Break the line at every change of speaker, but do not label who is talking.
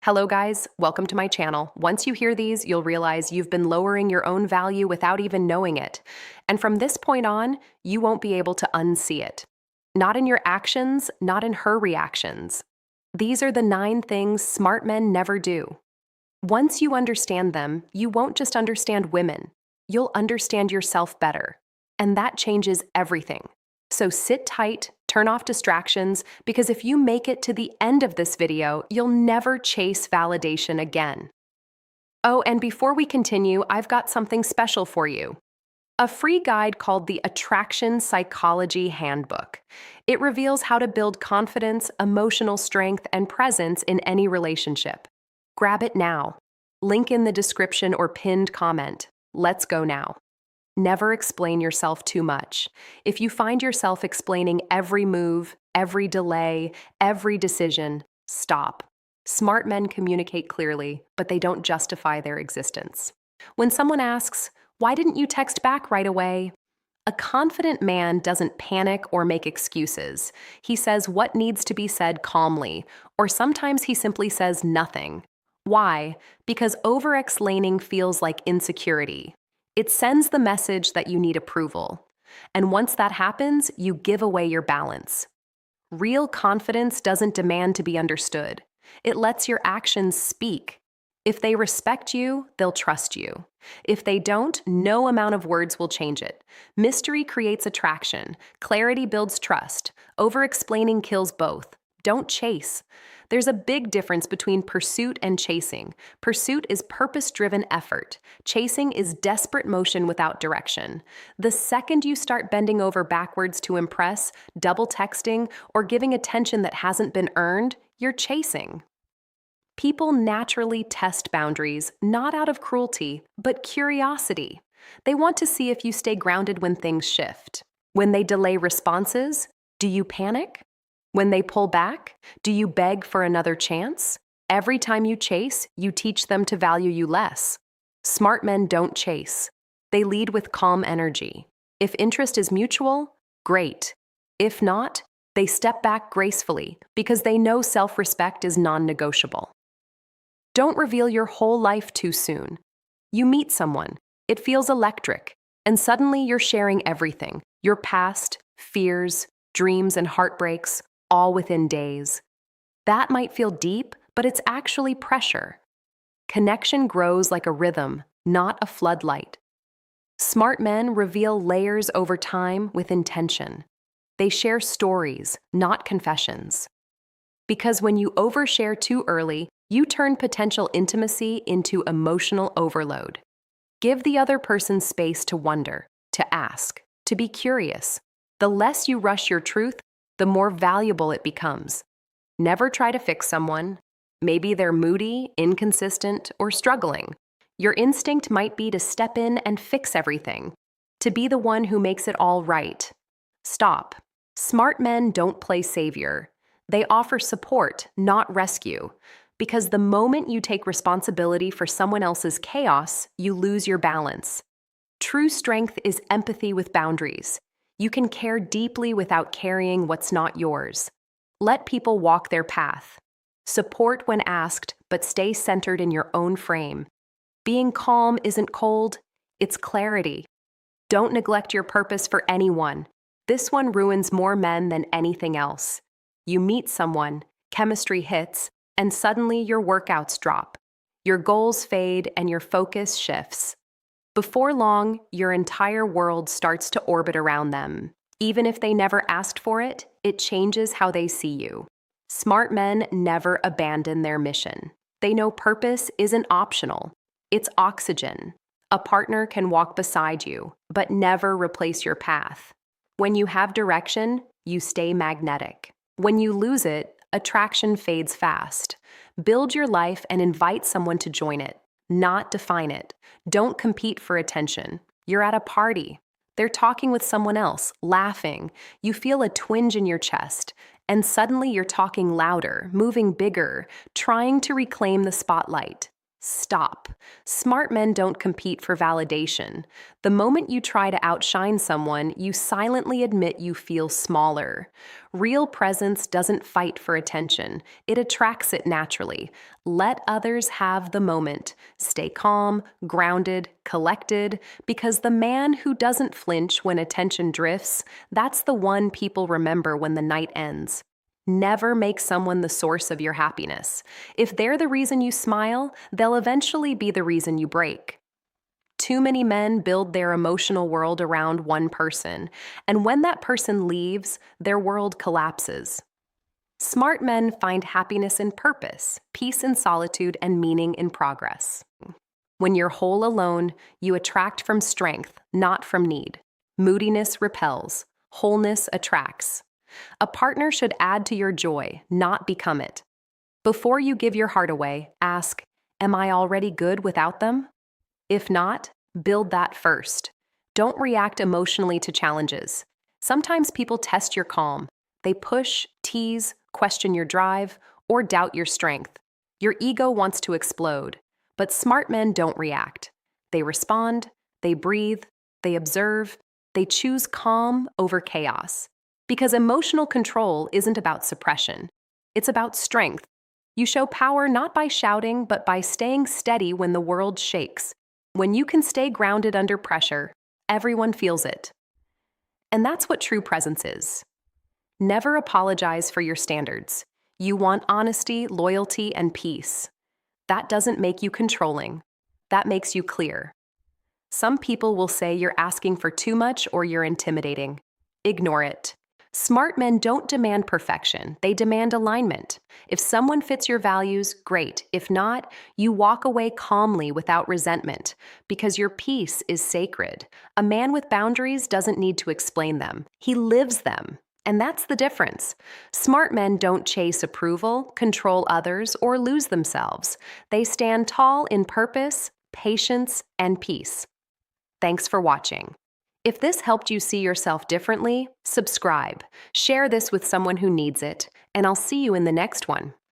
Hello guys, welcome to my channel. Once you hear these, you'll realize you've been lowering your own value without even knowing it. And from this point on, you won't be able to unsee it. Not in your actions, not in her reactions. These are the 9 things smart men never do. Once you understand them, you won't just understand women. You'll understand yourself better. And that changes everything. So sit tight, turn off distractions, because if you make it to the end of this video, you'll never chase validation again. Oh, and before we continue, I've got something special for you. A free guide called the Attraction Psychology Handbook. It reveals how to build confidence, emotional strength, and presence in any relationship. Grab it now. Link in the description or pinned comment. Let's go now. Never explain yourself too much. If you find yourself explaining every move, every delay, every decision, stop. Smart men communicate clearly, but they don't justify their existence. When someone asks, "Why didn't you text back right away?" A confident man doesn't panic or make excuses. He says what needs to be said calmly, or sometimes he simply says nothing. Why? Because over-explaining feels like insecurity. It sends the message that you need approval. And once that happens, you give away your balance. Real confidence doesn't demand to be understood. It lets your actions speak. If they respect you, they'll trust you. If they don't, no amount of words will change it. Mystery creates attraction. Clarity builds trust. Over-explaining kills both. Don't chase. There's a big difference between pursuit and chasing. Pursuit is purpose-driven effort. Chasing is desperate motion without direction. The second you start bending over backwards to impress, double texting, or giving attention that hasn't been earned, you're chasing. People naturally test boundaries, not out of cruelty, but curiosity. They want to see if you stay grounded when things shift. When they delay responses, do you panic? When they pull back, do you beg for another chance? Every time you chase, you teach them to value you less. Smart men don't chase. They lead with calm energy. If interest is mutual, great. If not, they step back gracefully because they know self-respect is non-negotiable. Don't reveal your whole life too soon. You meet someone, it feels electric, and suddenly you're sharing everything, your past, fears, dreams, and heartbreaks, all within days. That might feel deep, but it's actually pressure. Connection grows like a rhythm, not a floodlight. Smart men reveal layers over time with intention. They share stories, not confessions. Because when you overshare too early, you turn potential intimacy into emotional overload. Give the other person space to wonder, to ask, to be curious. The less you rush your truth, the more valuable it becomes. Never try to fix someone. Maybe they're moody, inconsistent, or struggling. Your instinct might be to step in and fix everything, to be the one who makes it all right. Stop. Smart men don't play savior. They offer support, not rescue. Because the moment you take responsibility for someone else's chaos, you lose your balance. True strength is empathy with boundaries. You can care deeply without carrying what's not yours. Let people walk their path. Support when asked, but stay centered in your own frame. Being calm isn't cold, it's clarity. Don't neglect your purpose for anyone. This one ruins more men than anything else. You meet someone, chemistry hits, and suddenly your workouts drop. Your goals fade and your focus shifts. Before long, your entire world starts to orbit around them. Even if they never asked for it, it changes how they see you. Smart men never abandon their mission. They know purpose isn't optional. It's oxygen. A partner can walk beside you, but never replace your path. When you have direction, you stay magnetic. When you lose it, attraction fades fast. Build your life and invite someone to join it, not define it. Don't compete for attention. You're at a party. They're talking with someone else, laughing. You feel a twinge in your chest, and suddenly you're talking louder, moving bigger, trying to reclaim the spotlight. Stop. Smart men don't compete for validation. The moment you try to outshine someone, you silently admit you feel smaller. Real presence doesn't fight for attention, it attracts it naturally. Let others have the moment. Stay calm, grounded, collected, because the man who doesn't flinch when attention drifts, that's the one people remember when the night ends. Never make someone the source of your happiness. If they're the reason you smile, they'll eventually be the reason you break. Too many men build their emotional world around one person, and when that person leaves, their world collapses. Smart men find happiness in purpose, peace in solitude, and meaning in progress. When you're whole alone, you attract from strength, not from need. Moodiness repels, wholeness attracts. A partner should add to your joy, not become it. Before you give your heart away, ask, am I already good without them? If not, build that first. Don't react emotionally to challenges. Sometimes people test your calm. They push, tease, question your drive, or doubt your strength. Your ego wants to explode, but smart men don't react. They respond, they breathe, they observe, they choose calm over chaos. Because emotional control isn't about suppression. It's about strength. You show power not by shouting, but by staying steady when the world shakes. When you can stay grounded under pressure, everyone feels it. And that's what true presence is. Never apologize for your standards. You want honesty, loyalty, and peace. That doesn't make you controlling. That makes you clear. Some people will say you're asking for too much or you're intimidating. Ignore it. Smart men don't demand perfection, they demand alignment. If someone fits your values, great. If not, you walk away calmly without resentment, because your peace is sacred. A man with boundaries doesn't need to explain them. He lives them. And that's the difference. Smart men don't chase approval, control others, or lose themselves. They stand tall in purpose, patience, and peace. Thanks for watching. If this helped you see yourself differently, subscribe, share this with someone who needs it, and I'll see you in the next one.